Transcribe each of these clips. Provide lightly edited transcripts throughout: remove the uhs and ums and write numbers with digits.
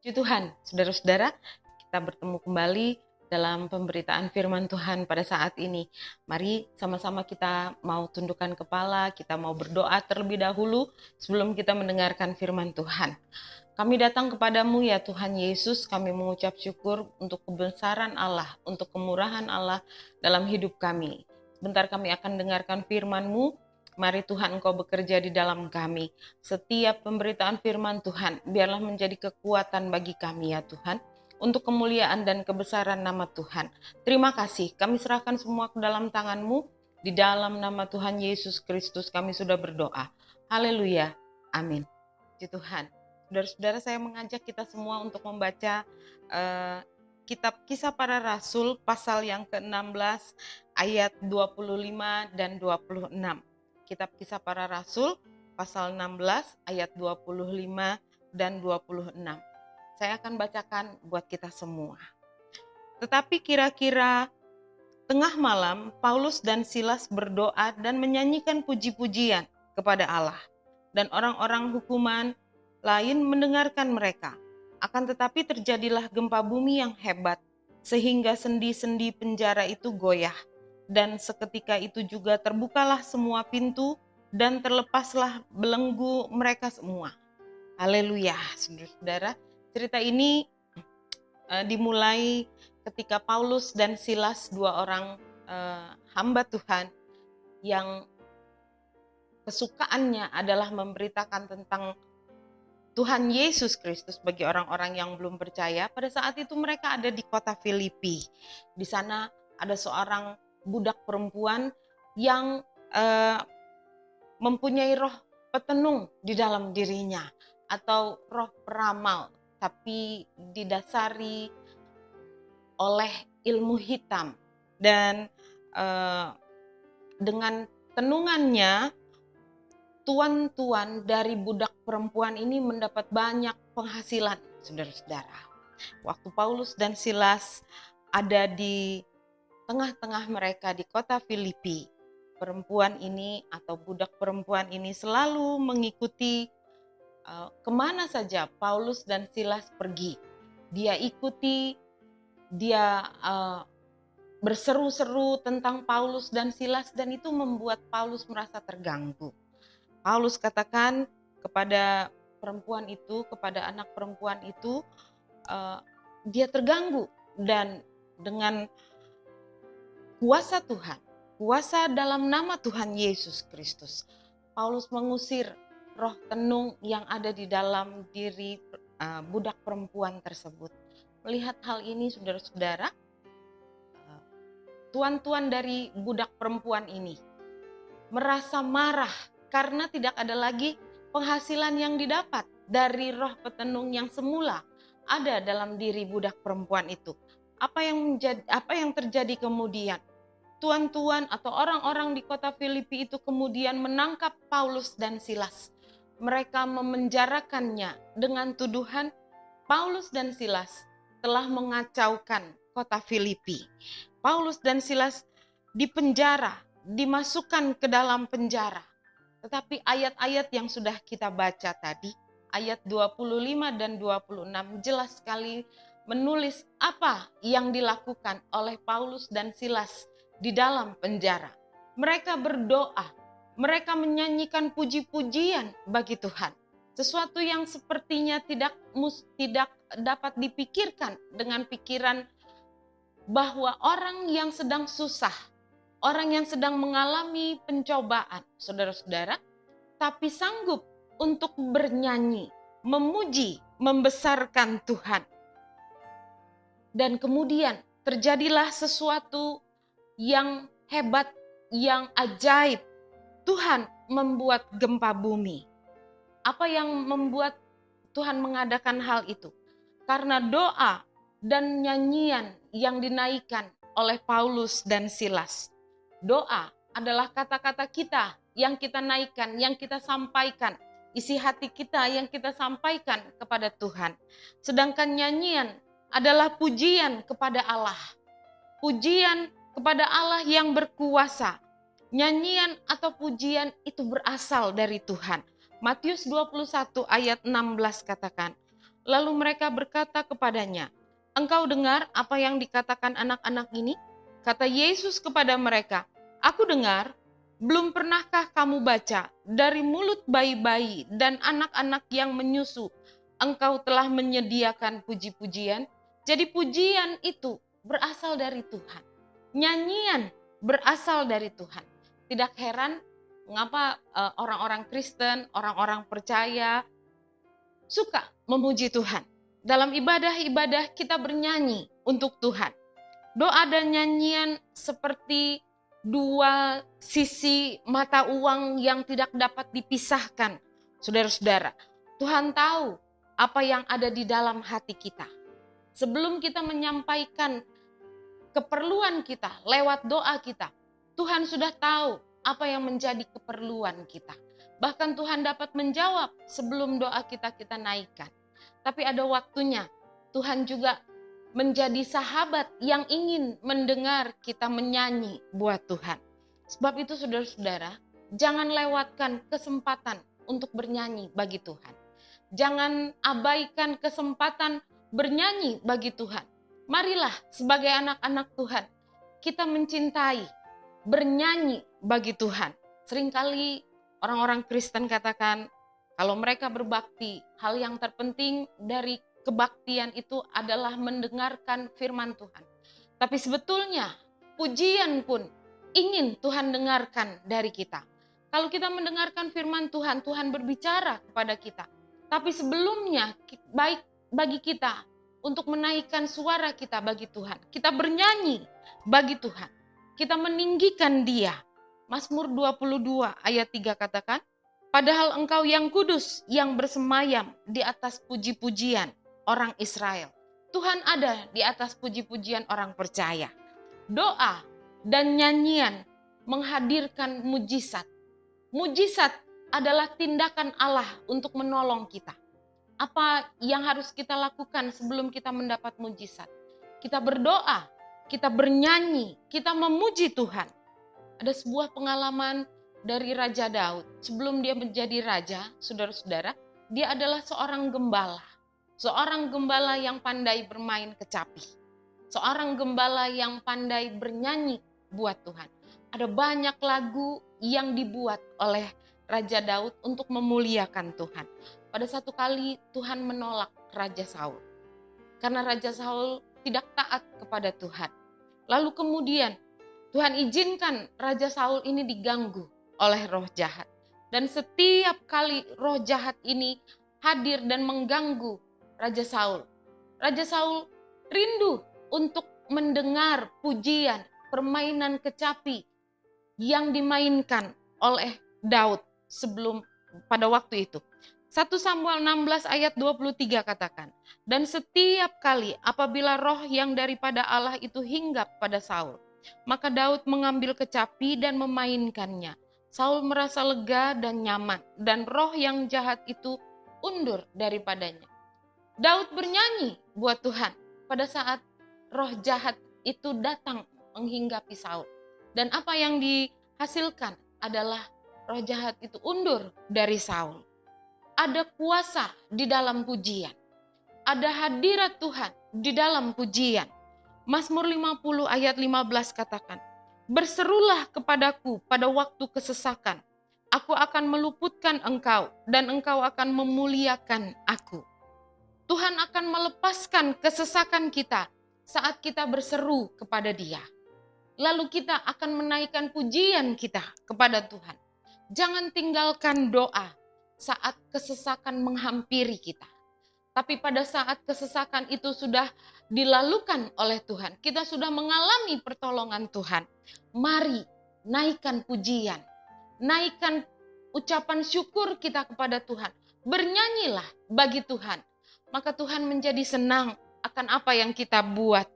Puji Tuhan, saudara-saudara, kita bertemu kembali dalam pemberitaan firman Tuhan pada saat ini. Mari sama-sama kita mau tundukkan kepala, kita mau berdoa terlebih dahulu sebelum kita mendengarkan firman Tuhan. Kami datang kepadamu ya Tuhan Yesus, kami mengucap syukur untuk kebesaran Allah, untuk kemurahan Allah dalam hidup kami. Sebentar kami akan dengarkan firman-Mu. Mari Tuhan Engkau bekerja di dalam kami. Setiap pemberitaan firman Tuhan, biarlah menjadi kekuatan bagi kami ya Tuhan, untuk kemuliaan dan kebesaran nama Tuhan. Terima kasih, kami serahkan semua ke dalam tangan-Mu. Di dalam nama Tuhan Yesus Kristus kami sudah berdoa. Haleluya, amin. Puji Tuhan. Saudara-saudara, saya mengajak kita semua untuk membaca kitab Kisah Para Rasul pasal yang ke-16 ayat 25 dan 26. Kitab Kisah Para Rasul pasal 16 ayat 25 dan 26. Saya akan bacakan buat kita semua. Tetapi kira-kira tengah malam Paulus dan Silas berdoa dan menyanyikan puji-pujian kepada Allah. Dan orang-orang hukuman lain mendengarkan mereka. Akan tetapi terjadilah gempa bumi yang hebat, sehingga sendi-sendi penjara itu goyah. Dan seketika itu juga terbukalah semua pintu dan terlepaslah belenggu mereka semua. Haleluya, saudara-saudara. Cerita ini dimulai ketika Paulus dan Silas, dua orang hamba Tuhan yang kesukaannya adalah memberitakan tentang Tuhan Yesus Kristus bagi orang-orang yang belum percaya. Pada saat itu mereka ada di kota Filipi. Di sana ada seorang budak perempuan yang mempunyai roh petenung di dalam dirinya atau roh peramal, tapi didasari oleh ilmu hitam. Dan dengan tenungannya, tuan-tuan dari budak perempuan ini mendapat banyak penghasilan, saudara-saudara. Waktu Paulus dan Silas ada di tengah-tengah mereka di kota Filipi, perempuan ini atau budak perempuan ini selalu mengikuti kemana saja Paulus dan Silas pergi. Dia ikuti, dia berseru-seru tentang Paulus dan Silas, dan itu membuat Paulus merasa terganggu. Paulus katakan kepada perempuan itu, kepada anak perempuan itu, dia terganggu, dan dengan kuasa Tuhan, kuasa dalam nama Tuhan Yesus Kristus, Paulus mengusir roh tenung yang ada di dalam diri budak perempuan tersebut. Melihat hal ini, saudara-saudara, tuan-tuan dari budak perempuan ini merasa marah karena tidak ada lagi penghasilan yang didapat dari roh petenung yang semula ada dalam diri budak perempuan itu. Apa yang terjadi kemudian? Tuan-tuan atau orang-orang di kota Filipi itu kemudian menangkap Paulus dan Silas. Mereka memenjarakannya dengan tuduhan Paulus dan Silas telah mengacaukan kota Filipi. Paulus dan Silas dipenjara, dimasukkan ke dalam penjara. Tetapi ayat-ayat yang sudah kita baca tadi, ayat 25 dan 26 jelas sekali menulis apa yang dilakukan oleh Paulus dan Silas di dalam penjara. Mereka berdoa, mereka menyanyikan puji-pujian bagi Tuhan. Sesuatu yang sepertinya tidak dapat dipikirkan dengan pikiran bahwa orang yang sedang susah, orang yang sedang mengalami pencobaan, saudara-saudara, tapi sanggup untuk bernyanyi, memuji, membesarkan Tuhan. Dan kemudian terjadilah sesuatu yang hebat, yang ajaib. Tuhan membuat gempa bumi. Apa yang membuat Tuhan mengadakan hal itu? Karena doa dan nyanyian yang dinaikkan oleh Paulus dan Silas. Doa adalah kata-kata kita yang kita naikkan, yang kita sampaikan. Isi hati kita yang kita sampaikan kepada Tuhan. Sedangkan nyanyian adalah pujian kepada Allah. Pujian kepada Allah yang berkuasa. Nyanyian atau pujian itu berasal dari Tuhan. Matius 21 ayat 16 katakan, Lalu mereka berkata kepadanya, "Engkau dengar apa yang dikatakan anak-anak ini?" Kata Yesus kepada mereka, "Aku dengar. Belum pernahkah kamu baca, dari mulut bayi-bayi dan anak-anak yang menyusu, engkau telah menyediakan puji-pujian?" Jadi pujian itu berasal dari Tuhan. Nyanyian berasal dari Tuhan. Tidak heran mengapa orang-orang Kristen, orang-orang percaya suka memuji Tuhan. Dalam ibadah-ibadah kita bernyanyi untuk Tuhan. Doa dan nyanyian seperti dua sisi mata uang yang tidak dapat dipisahkan. Saudara-saudara, Tuhan tahu apa yang ada di dalam hati kita. Sebelum kita menyampaikan keperluan kita lewat doa kita, Tuhan sudah tahu apa yang menjadi keperluan kita. Bahkan Tuhan dapat menjawab sebelum doa kita naikkan. Tapi ada waktunya Tuhan juga menjadi sahabat yang ingin mendengar kita menyanyi buat Tuhan. Sebab itu saudara-saudara, jangan lewatkan kesempatan untuk bernyanyi bagi Tuhan. Jangan abaikan kesempatan bernyanyi bagi Tuhan. Marilah sebagai anak-anak Tuhan, kita mencintai, bernyanyi bagi Tuhan. Seringkali orang-orang Kristen katakan, kalau mereka berbakti, hal yang terpenting dari kebaktian itu adalah mendengarkan firman Tuhan. Tapi sebetulnya pujian pun ingin Tuhan dengarkan dari kita. Kalau kita mendengarkan firman Tuhan, Tuhan berbicara kepada kita. Tapi sebelumnya baik bagi kita untuk menaikkan suara kita bagi Tuhan. Kita bernyanyi bagi Tuhan. Kita meninggikan Dia. Mazmur 22 ayat 3 katakan, "Padahal engkau yang kudus yang bersemayam di atas puji-pujian orang Israel." Tuhan ada di atas puji-pujian orang percaya. Doa dan nyanyian menghadirkan mujizat. Mujizat adalah tindakan Allah untuk menolong kita. Apa yang harus kita lakukan sebelum kita mendapat mujizat? Kita berdoa, kita bernyanyi, kita memuji Tuhan. Ada sebuah pengalaman dari Raja Daud. Sebelum dia menjadi raja, saudara-saudara, dia adalah seorang gembala. Seorang gembala yang pandai bermain kecapi. Seorang gembala yang pandai bernyanyi buat Tuhan. Ada banyak lagu yang dibuat oleh Raja Daud untuk memuliakan Tuhan. Pada satu kali Tuhan menolak Raja Saul. Karena Raja Saul tidak taat kepada Tuhan. Lalu kemudian Tuhan izinkan Raja Saul ini diganggu oleh roh jahat. Dan setiap kali roh jahat ini hadir dan mengganggu Raja Saul rindu untuk mendengar pujian, permainan kecapi yang dimainkan oleh Daud sebelum pada waktu itu. 1 Samuel 16 ayat 23 katakan, "Dan setiap kali apabila roh yang daripada Allah itu hinggap pada Saul, maka Daud mengambil kecapi dan memainkannya. Saul merasa lega dan nyaman, dan roh yang jahat itu undur daripadanya." Daud bernyanyi buat Tuhan pada saat roh jahat itu datang menghinggapi Saul. Dan apa yang dihasilkan adalah roh jahat itu undur dari Saul. Ada kuasa di dalam pujian. Ada hadirat Tuhan di dalam pujian. Mazmur 50 ayat 15 katakan, "Berserulah kepadaku pada waktu kesesakan. Aku akan meluputkan engkau dan engkau akan memuliakan aku." Tuhan akan melepaskan kesesakan kita saat kita berseru kepada Dia. Lalu kita akan menaikkan pujian kita kepada Tuhan. Jangan tinggalkan doa saat kesesakan menghampiri kita. Tapi pada saat kesesakan itu sudah dilalukan oleh Tuhan, kita sudah mengalami pertolongan Tuhan. Mari naikkan pujian, naikkan ucapan syukur kita kepada Tuhan. Bernyanyilah bagi Tuhan, maka Tuhan menjadi senang akan apa yang kita buat.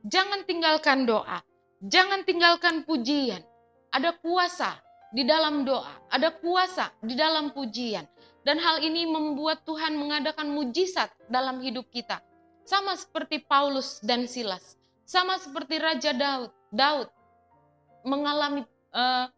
Jangan tinggalkan doa, jangan tinggalkan pujian. Ada kuasa di dalam doa, ada kuasa di dalam pujian. Dan hal ini membuat Tuhan mengadakan mujizat dalam hidup kita. Sama seperti Paulus dan Silas, sama seperti Raja Daud. Daud mengalami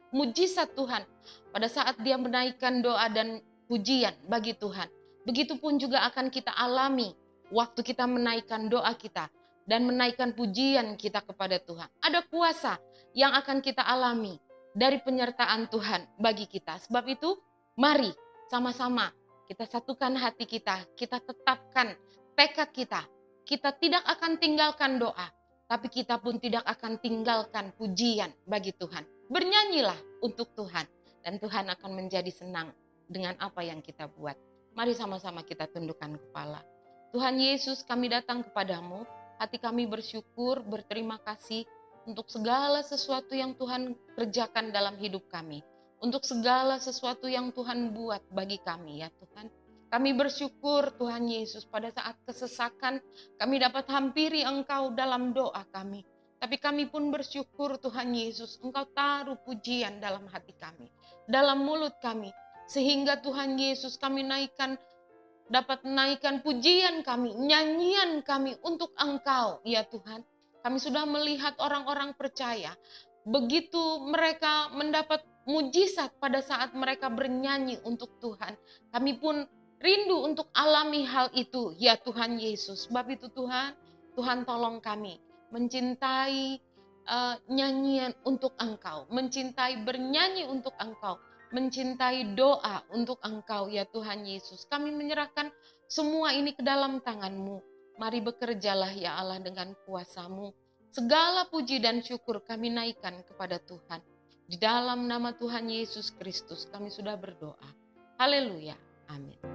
mujizat Tuhan pada saat dia menaikkan doa dan pujian bagi Tuhan. Begitupun juga akan kita alami waktu kita menaikkan doa kita dan menaikkan pujian kita kepada Tuhan. Ada kuasa yang akan kita alami dari penyertaan Tuhan bagi kita. Sebab itu, mari sama-sama kita satukan hati kita tetapkan tekad kita. Kita tidak akan tinggalkan doa, tapi kita pun tidak akan tinggalkan pujian bagi Tuhan. Bernyanyilah untuk Tuhan, dan Tuhan akan menjadi senang dengan apa yang kita buat. Mari sama-sama kita tundukkan kepala. Tuhan Yesus, kami datang kepadamu, hati kami bersyukur, berterima kasih untuk segala sesuatu yang Tuhan kerjakan dalam hidup kami. Untuk segala sesuatu yang Tuhan buat bagi kami ya Tuhan. Kami bersyukur Tuhan Yesus pada saat kesesakan kami dapat hampiri Engkau dalam doa kami. Tapi kami pun bersyukur Tuhan Yesus, Engkau taruh pujian dalam hati kami, dalam mulut kami. Sehingga Tuhan Yesus kami dapat menaikkan pujian kami, nyanyian kami untuk Engkau ya Tuhan. Kami sudah melihat orang-orang percaya, begitu mereka mendapat mujizat pada saat mereka bernyanyi untuk Tuhan. Kami pun rindu untuk alami hal itu ya Tuhan Yesus. Sebab itu Tuhan tolong kami mencintai nyanyian untuk Engkau, mencintai bernyanyi untuk Engkau, mencintai doa untuk Engkau ya Tuhan Yesus. Kami menyerahkan semua ini ke dalam tangan-Mu. Mari bekerjalah ya Allah dengan kuasa-Mu. Segala puji dan syukur kami naikkan kepada Tuhan. Di dalam nama Tuhan Yesus Kristus kami sudah berdoa. Haleluya. Amin.